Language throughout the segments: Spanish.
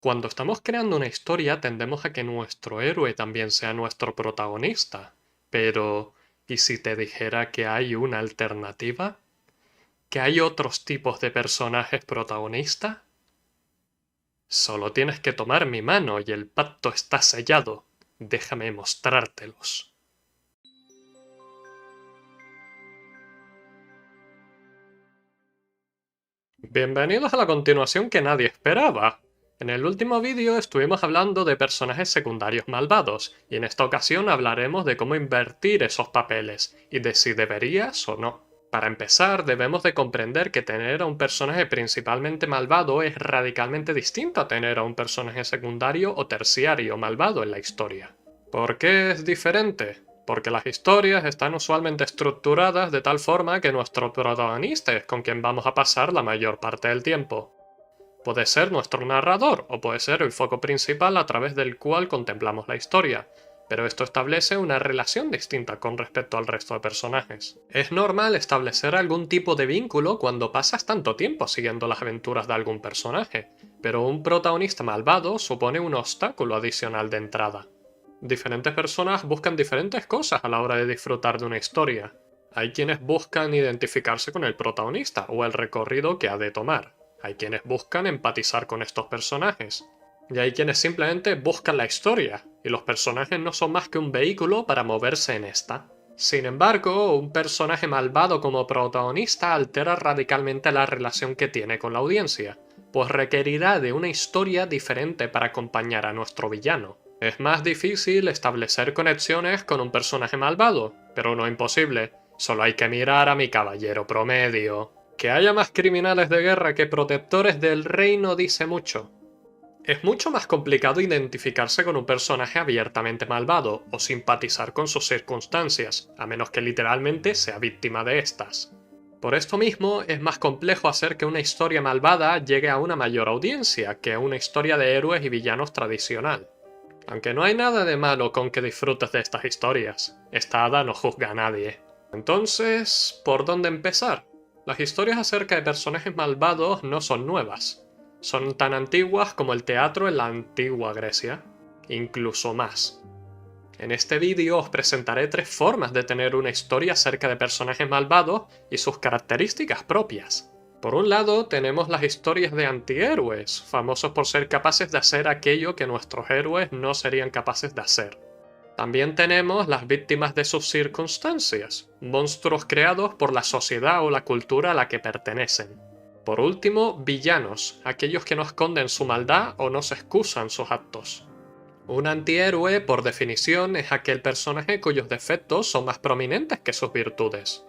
Cuando estamos creando una historia tendemos a que nuestro héroe también sea nuestro protagonista. Pero, ¿y si te dijera que hay una alternativa? ¿Que hay otros tipos de personajes protagonistas? Solo tienes que tomar mi mano y el pacto está sellado. Déjame mostrártelos. Bienvenidos a la continuación que nadie esperaba. En el último vídeo estuvimos hablando de personajes secundarios malvados, y en esta ocasión hablaremos de cómo invertir esos papeles, y de si deberías o no. Para empezar, debemos de comprender que tener a un personaje principalmente malvado es radicalmente distinto a tener a un personaje secundario o terciario malvado en la historia. ¿Por qué es diferente? Porque las historias están usualmente estructuradas de tal forma que nuestro protagonista es con quien vamos a pasar la mayor parte del tiempo. Puede ser nuestro narrador o puede ser el foco principal a través del cual contemplamos la historia, pero esto establece una relación distinta con respecto al resto de personajes. Es normal establecer algún tipo de vínculo cuando pasas tanto tiempo siguiendo las aventuras de algún personaje, pero un protagonista malvado supone un obstáculo adicional de entrada. Diferentes personas buscan diferentes cosas a la hora de disfrutar de una historia. Hay quienes buscan identificarse con el protagonista o el recorrido que ha de tomar. Hay quienes buscan empatizar con estos personajes. Y hay quienes simplemente buscan la historia, y los personajes no son más que un vehículo para moverse en esta. Sin embargo, un personaje malvado como protagonista altera radicalmente la relación que tiene con la audiencia, pues requerirá de una historia diferente para acompañar a nuestro villano. Es más difícil establecer conexiones con un personaje malvado, pero no imposible. Solo hay que mirar a mi caballero promedio. Que haya más criminales de guerra que protectores del reino dice mucho. Es mucho más complicado identificarse con un personaje abiertamente malvado o simpatizar con sus circunstancias, a menos que literalmente sea víctima de estas. Por esto mismo, es más complejo hacer que una historia malvada llegue a una mayor audiencia que una historia de héroes y villanos tradicional. Aunque no hay nada de malo con que disfrutes de estas historias, esta hada no juzga a nadie. Entonces, ¿por dónde empezar? Las historias acerca de personajes malvados no son nuevas. Son tan antiguas como el teatro en la antigua Grecia, incluso más. En este vídeo os presentaré 3 formas de tener una historia acerca de personajes malvados y sus características propias. Por un lado, tenemos las historias de antihéroes, famosos por ser capaces de hacer aquello que nuestros héroes no serían capaces de hacer. También tenemos las víctimas de sus circunstancias, monstruos creados por la sociedad o la cultura a la que pertenecen. Por último, villanos, aquellos que no esconden su maldad o no se excusan sus actos. Un antihéroe, por definición, es aquel personaje cuyos defectos son más prominentes que sus virtudes.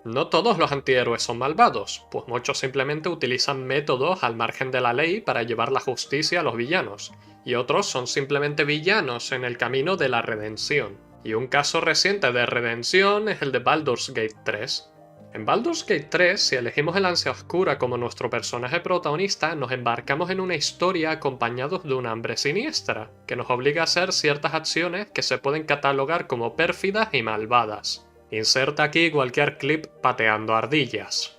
No todos los antihéroes son malvados, pues muchos simplemente utilizan métodos al margen de la ley para llevar la justicia a los villanos, y otros son simplemente villanos en el camino de la redención. Y un caso reciente de redención es el de Baldur's Gate 3. En Baldur's Gate 3, si elegimos el Ansia Oscura como nuestro personaje protagonista, nos embarcamos en una historia acompañados de una hambre siniestra, que nos obliga a hacer ciertas acciones que se pueden catalogar como pérfidas y malvadas. Inserta aquí cualquier clip pateando ardillas.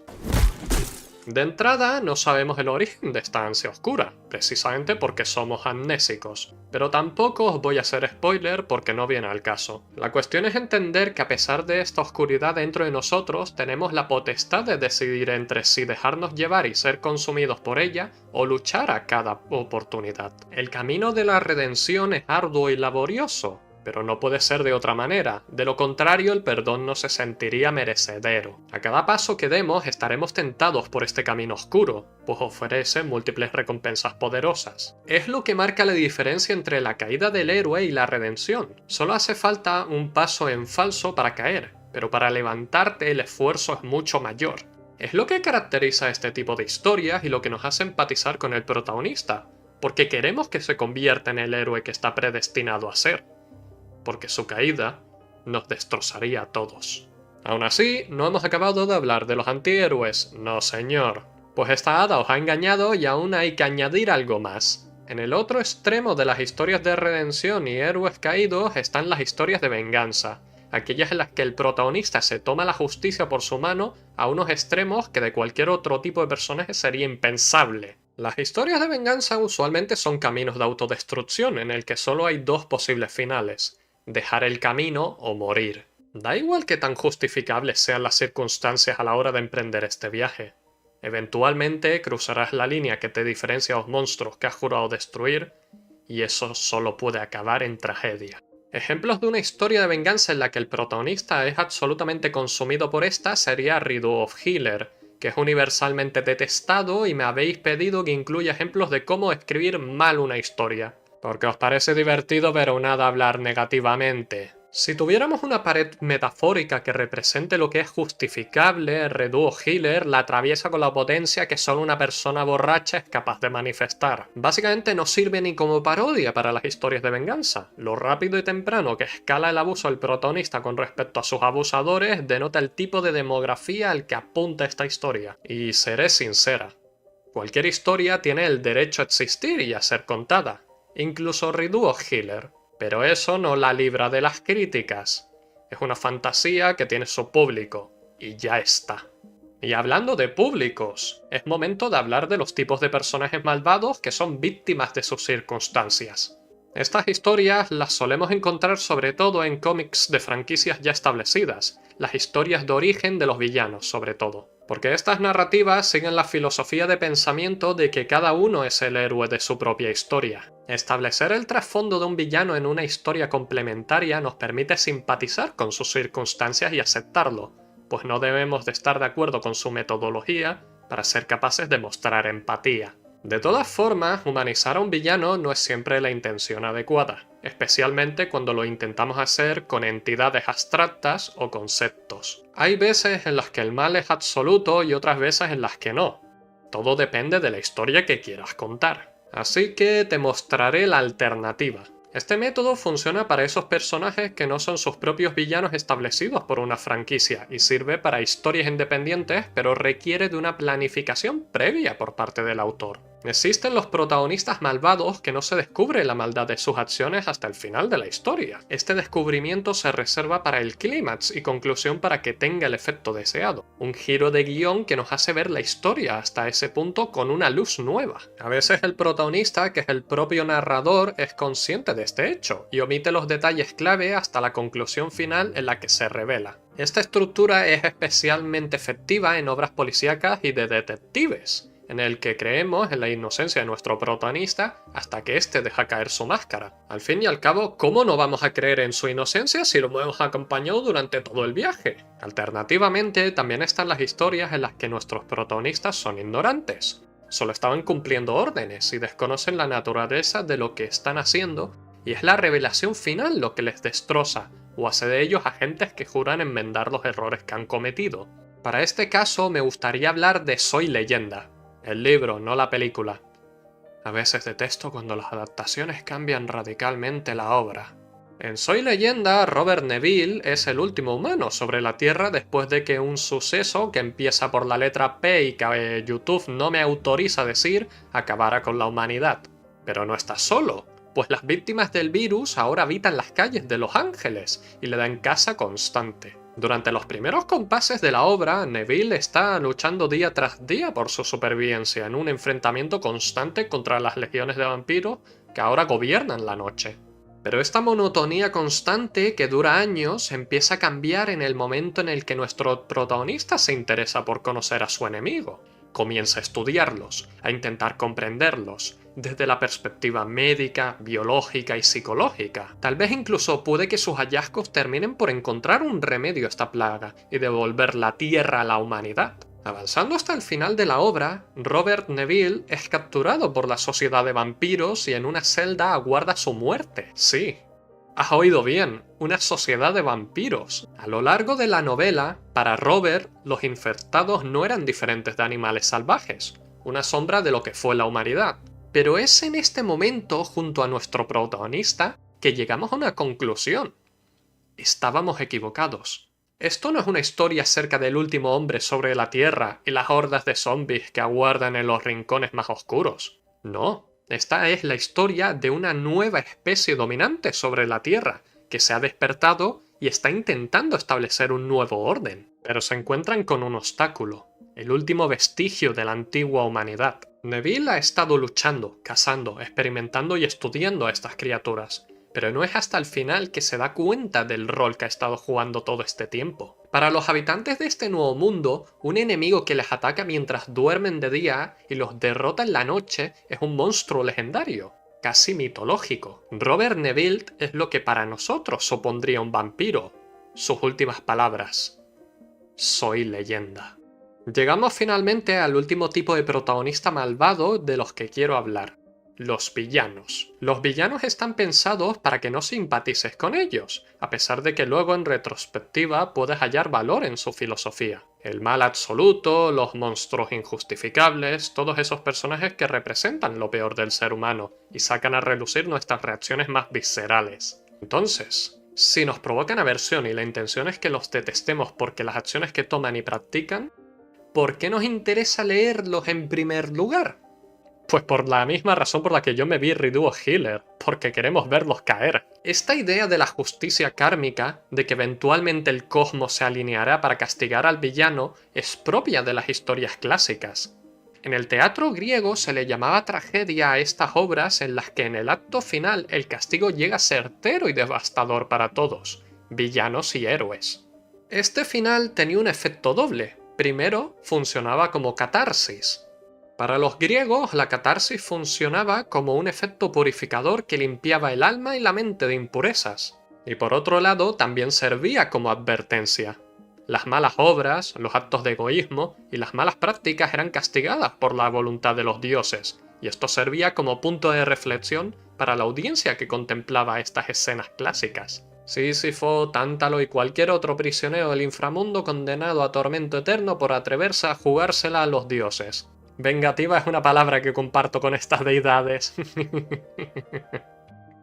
De entrada, no sabemos el origen de esta ansia oscura, precisamente porque somos amnésicos, pero tampoco os voy a hacer spoiler porque no viene al caso. La cuestión es entender que a pesar de esta oscuridad dentro de nosotros, tenemos la potestad de decidir entre si dejarnos llevar y ser consumidos por ella, o luchar a cada oportunidad. El camino de la redención es arduo y laborioso, pero no puede ser de otra manera, de lo contrario el perdón no se sentiría merecedero. A cada paso que demos estaremos tentados por este camino oscuro, pues ofrece múltiples recompensas poderosas. Es lo que marca la diferencia entre la caída del héroe y la redención. Solo hace falta un paso en falso para caer, pero para levantarte el esfuerzo es mucho mayor. Es lo que caracteriza este tipo de historias y lo que nos hace empatizar con el protagonista, porque queremos que se convierta en el héroe que está predestinado a ser. Porque su caída nos destrozaría a todos. Aún así, no hemos acabado de hablar de los antihéroes, no señor. Pues esta hada os ha engañado y aún hay que añadir algo más. En el otro extremo de las historias de redención y héroes caídos están las historias de venganza, aquellas en las que el protagonista se toma la justicia por su mano a unos extremos que de cualquier otro tipo de personaje sería impensable. Las historias de venganza usualmente son caminos de autodestrucción en el que solo hay dos posibles finales: dejar el camino o morir. Da igual que tan justificables sean las circunstancias a la hora de emprender este viaje. Eventualmente cruzarás la línea que te diferencia a los monstruos que has jurado destruir, y eso solo puede acabar en tragedia. Ejemplos de una historia de venganza en la que el protagonista es absolutamente consumido por esta sería Riddle of Healer, que es universalmente detestado, y me habéis pedido que incluya ejemplos de cómo escribir mal una historia, porque os parece divertido ver a un hada hablar negativamente. Si tuviéramos una pared metafórica que represente lo que es justificable, Reduo Healer la atraviesa con la potencia que solo una persona borracha es capaz de manifestar. Básicamente no sirve ni como parodia para las historias de venganza. Lo rápido y temprano que escala el abuso del protagonista con respecto a sus abusadores denota el tipo de demografía al que apunta esta historia. Y seré sincera, cualquier historia tiene el derecho a existir y a ser contada, incluso Reduo Healer. Pero eso no la libra de las críticas. Es una fantasía que tiene su público, y ya está. Y hablando de públicos, es momento de hablar de los tipos de personajes malvados que son víctimas de sus circunstancias. Estas historias las solemos encontrar sobre todo en cómics de franquicias ya establecidas, las historias de origen de los villanos sobre todo, porque estas narrativas siguen la filosofía de pensamiento de que cada uno es el héroe de su propia historia. Establecer el trasfondo de un villano en una historia complementaria nos permite simpatizar con sus circunstancias y aceptarlo, pues no debemos de estar de acuerdo con su metodología para ser capaces de mostrar empatía. De todas formas, humanizar a un villano no es siempre la intención adecuada, especialmente cuando lo intentamos hacer con entidades abstractas o conceptos. Hay veces en las que el mal es absoluto y otras veces en las que no. Todo depende de la historia que quieras contar. Así que te mostraré la alternativa. Este método funciona para esos personajes que no son sus propios villanos establecidos por una franquicia y sirve para historias independientes, pero requiere de una planificación previa por parte del autor. Existen los protagonistas malvados que no se descubre la maldad de sus acciones hasta el final de la historia. Este descubrimiento se reserva para el clímax y conclusión para que tenga el efecto deseado. Un giro de guión que nos hace ver la historia hasta ese punto con una luz nueva. A veces el protagonista, que es el propio narrador, es consciente de este hecho y omite los detalles clave hasta la conclusión final en la que se revela. Esta estructura es especialmente efectiva en obras policíacas y de detectives, en el que creemos en la inocencia de nuestro protagonista hasta que éste deja caer su máscara. Al fin y al cabo, ¿cómo no vamos a creer en su inocencia si lo hemos acompañado durante todo el viaje? Alternativamente, también están las historias en las que nuestros protagonistas son ignorantes. Solo estaban cumpliendo órdenes y desconocen la naturaleza de lo que están haciendo, y es la revelación final lo que les destroza, o hace de ellos agentes que juran enmendar los errores que han cometido. Para este caso me gustaría hablar de Soy Leyenda, el libro, no la película. A veces detesto cuando las adaptaciones cambian radicalmente la obra. En Soy Leyenda, Robert Neville es el último humano sobre la Tierra después de que un suceso que empieza por la letra P y que YouTube no me autoriza a decir, acabara con la humanidad. Pero no está solo, pues las víctimas del virus ahora habitan las calles de Los Ángeles y le dan caza constante. Durante los primeros compases de la obra, Neville está luchando día tras día por su supervivencia en un enfrentamiento constante contra las legiones de vampiros que ahora gobiernan la noche. Pero esta monotonía constante que dura años empieza a cambiar en el momento en el que nuestro protagonista se interesa por conocer a su enemigo. Comienza a estudiarlos, a intentar comprenderlos, desde la perspectiva médica, biológica y psicológica. Tal vez incluso puede que sus hallazgos terminen por encontrar un remedio a esta plaga y devolver la tierra a la humanidad. Avanzando hasta el final de la obra, Robert Neville es capturado por la sociedad de vampiros y en una celda aguarda su muerte. Sí, has oído bien, una sociedad de vampiros. A lo largo de la novela, para Robert, los infectados no eran diferentes de animales salvajes, una sombra de lo que fue la humanidad. Pero es en este momento, junto a nuestro protagonista, que llegamos a una conclusión. Estábamos equivocados. Esto no es una historia acerca del último hombre sobre la Tierra y las hordas de zombies que aguardan en los rincones más oscuros. No, esta es la historia de una nueva especie dominante sobre la Tierra, que se ha despertado y está intentando establecer un nuevo orden. Pero se encuentran con un obstáculo. el último vestigio de la antigua humanidad. Neville ha estado luchando, cazando, experimentando y estudiando a estas criaturas, pero no es hasta el final que se da cuenta del rol que ha estado jugando todo este tiempo. Para los habitantes de este nuevo mundo, un enemigo que les ataca mientras duermen de día y los derrota en la noche es un monstruo legendario, casi mitológico. Robert Neville es lo que para nosotros supondría un vampiro. Sus últimas palabras: soy leyenda. Llegamos finalmente al último tipo de protagonista malvado de los que quiero hablar: los villanos. Los villanos están pensados para que no simpatices con ellos, a pesar de que luego en retrospectiva puedes hallar valor en su filosofía. El mal absoluto, los monstruos injustificables, todos esos personajes que representan lo peor del ser humano y sacan a relucir nuestras reacciones más viscerales. Entonces, si nos provocan aversión y la intención es que los detestemos porque las acciones que toman y practican, ¿por qué nos interesa leerlos en primer lugar? Pues por la misma razón por la que yo me vi Redo Healer, porque queremos verlos caer. Esta idea de la justicia kármica, de que eventualmente el cosmos se alineará para castigar al villano, es propia de las historias clásicas. En el teatro griego se le llamaba tragedia a estas obras en las que en el acto final el castigo llega certero y devastador para todos, villanos y héroes. Este final tenía un efecto doble. Primero, funcionaba como catarsis. Para los griegos, la catarsis funcionaba como un efecto purificador que limpiaba el alma y la mente de impurezas. Y por otro lado, también servía como advertencia. Las malas obras, los actos de egoísmo y las malas prácticas eran castigadas por la voluntad de los dioses, y esto servía como punto de reflexión para la audiencia que contemplaba estas escenas clásicas. Sísifo, Tántalo y cualquier otro prisionero del inframundo condenado a tormento eterno por atreverse a jugársela a los dioses. Vengativa es una palabra que comparto con estas deidades.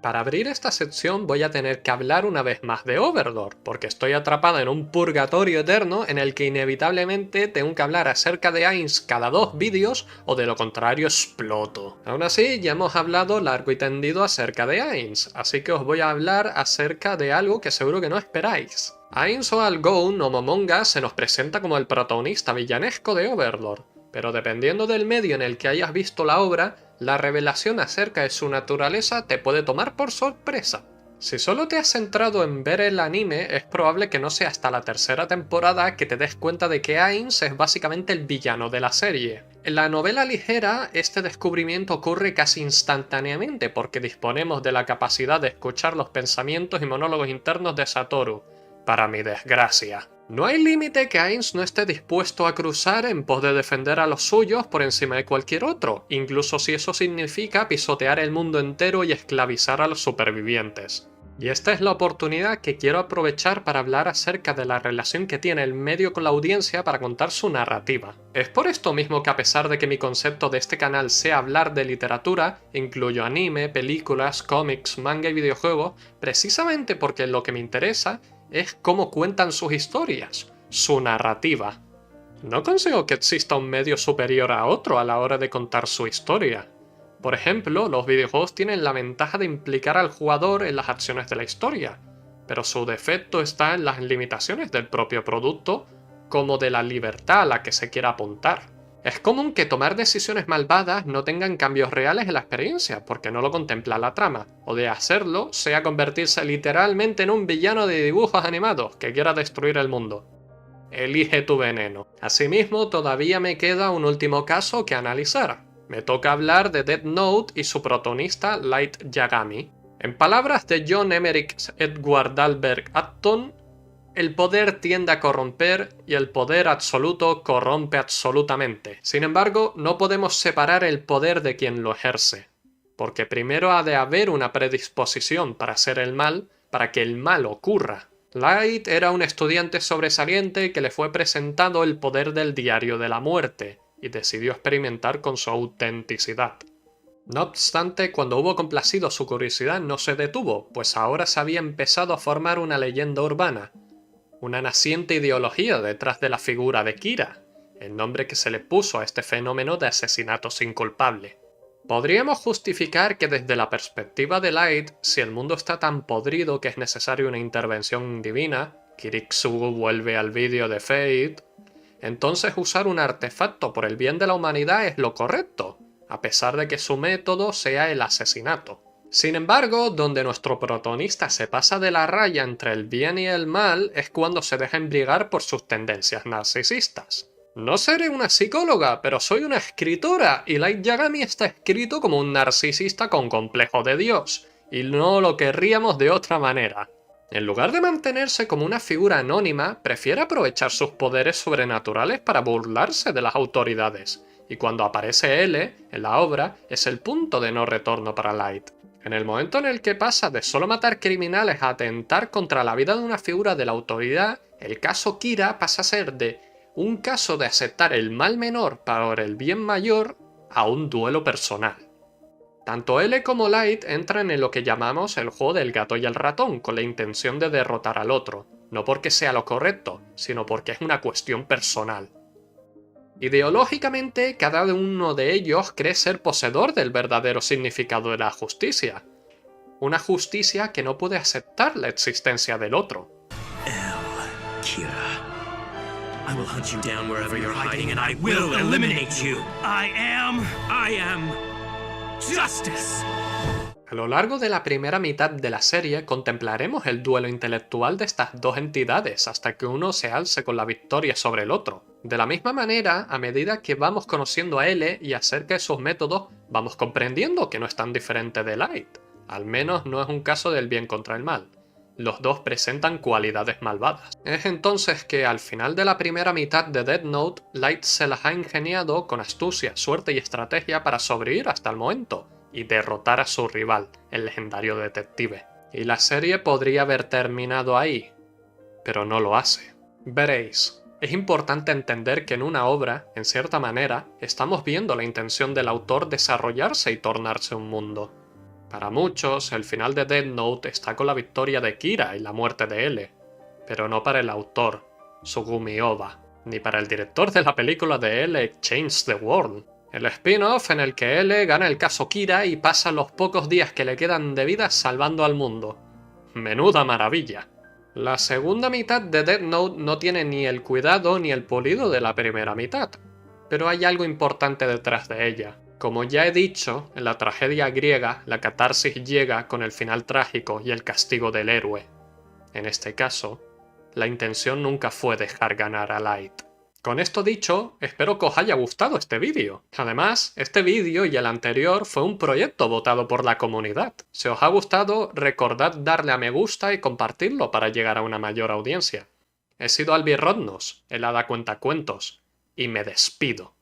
Para abrir esta sección voy a tener que hablar una vez más de Overlord, porque estoy atrapada en un purgatorio eterno en el que inevitablemente tengo que hablar acerca de Ainz cada 2 vídeos o de lo contrario exploto. Aún así, ya hemos hablado largo y tendido acerca de Ainz, así que os voy a hablar acerca de algo que seguro que no esperáis. Ainz o Algón o Momonga se nos presenta como el protagonista villanesco de Overlord, pero dependiendo del medio en el que hayas visto la obra, la revelación acerca de su naturaleza te puede tomar por sorpresa. Si solo te has centrado en ver el anime, es probable que no sea hasta la tercera temporada que te des cuenta de que Ainz es básicamente el villano de la serie. En la novela ligera, este descubrimiento ocurre casi instantáneamente porque disponemos de la capacidad de escuchar los pensamientos y monólogos internos de Satoru, para mi desgracia. No hay límite que Ainz no esté dispuesto a cruzar en pos de defender a los suyos por encima de cualquier otro, incluso si eso significa pisotear el mundo entero y esclavizar a los supervivientes. Y esta es la oportunidad que quiero aprovechar para hablar acerca de la relación que tiene el medio con la audiencia para contar su narrativa. Es por esto mismo que, a pesar de que mi concepto de este canal sea hablar de literatura, incluyo anime, películas, cómics, manga y videojuegos, precisamente porque lo que me interesa es cómo cuentan sus historias, su narrativa. No consigo que exista un medio superior a otro a la hora de contar su historia. Por ejemplo, los videojuegos tienen la ventaja de implicar al jugador en las acciones de la historia, pero su defecto está en las limitaciones del propio producto, como de la libertad a la que se quiera apuntar. Es común que tomar decisiones malvadas no tengan cambios reales en la experiencia, porque no lo contempla la trama, o de hacerlo sea convertirse literalmente en un villano de dibujos animados que quiera destruir el mundo. Elige tu veneno. Asimismo, todavía me queda un último caso que analizar. Me toca hablar de Death Note y su protagonista Light Yagami. En palabras de John Emmerich Edward Albert Acton, el poder tiende a corromper y el poder absoluto corrompe absolutamente. Sin embargo, no podemos separar el poder de quien lo ejerce, porque primero ha de haber una predisposición para hacer el mal, para que el mal ocurra. Light era un estudiante sobresaliente que le fue presentado el poder del diario de la muerte, y decidió experimentar con su autenticidad. No obstante, cuando hubo complacido su curiosidad no se detuvo, pues ahora se había empezado a formar una leyenda urbana, una naciente ideología detrás de la figura de Kira, el nombre que se le puso a este fenómeno de asesinato sin culpable. Podríamos justificar que desde la perspectiva de Light, si el mundo está tan podrido que es necesaria una intervención divina, Kirixugu vuelve al vídeo de Fate, entonces usar un artefacto por el bien de la humanidad es lo correcto, a pesar de que su método sea el asesinato. Sin embargo, donde nuestro protagonista se pasa de la raya entre el bien y el mal es cuando se deja embriagar por sus tendencias narcisistas. No seré una psicóloga, pero soy una escritora, y Light Yagami está escrito como un narcisista con complejo de Dios, y no lo querríamos de otra manera. En lugar de mantenerse como una figura anónima, prefiere aprovechar sus poderes sobrenaturales para burlarse de las autoridades, y cuando aparece L en la obra es el punto de no retorno para Light. En el momento en el que pasa de solo matar criminales a atentar contra la vida de una figura de la autoridad, el caso Kira pasa a ser de un caso de aceptar el mal menor para el bien mayor a un duelo personal. Tanto L como Light entran en lo que llamamos el juego del gato y el ratón, con la intención de derrotar al otro, no porque sea lo correcto, sino porque es una cuestión personal. Ideológicamente, cada uno de ellos cree ser poseedor del verdadero significado de la justicia. Una justicia que no puede aceptar la existencia del otro. Kira, I will hunt you down wherever you're hiding and I will eliminate you. I am justice. A lo largo de la primera mitad de la serie contemplaremos el duelo intelectual de estas dos entidades hasta que uno se alce con la victoria sobre el otro. De la misma manera, a medida que vamos conociendo a L y acerca de sus métodos, vamos comprendiendo que no es tan diferente de Light. Al menos no es un caso del bien contra el mal. Los dos presentan cualidades malvadas. Es entonces que al final de la primera mitad de Death Note, Light se las ha ingeniado con astucia, suerte y estrategia para sobrevivir hasta el momento y derrotar a su rival, el legendario detective. Y la serie podría haber terminado ahí, pero no lo hace. Veréis, es importante entender que en una obra, en cierta manera, estamos viendo la intención del autor desarrollarse y tornarse un mundo. Para muchos, el final de Death Note está con la victoria de Kira y la muerte de L, pero no para el autor, Sugumi Ohba, ni para el director de la película de L, Change the World. El spin-off en el que L gana el caso Kira y pasa los pocos días que le quedan de vida salvando al mundo. ¡Menuda maravilla! La segunda mitad de Death Note no tiene ni el cuidado ni el pulido de la primera mitad, pero hay algo importante detrás de ella. Como ya he dicho, en la tragedia griega, la catarsis llega con el final trágico y el castigo del héroe. En este caso, la intención nunca fue dejar ganar a Light. Con esto dicho, espero que os haya gustado este vídeo. Además, este vídeo y el anterior fue un proyecto votado por la comunidad. Si os ha gustado, recordad darle a me gusta y compartirlo para llegar a una mayor audiencia. He sido Albi Rodnos, el Hada Cuentacuentos, y me despido.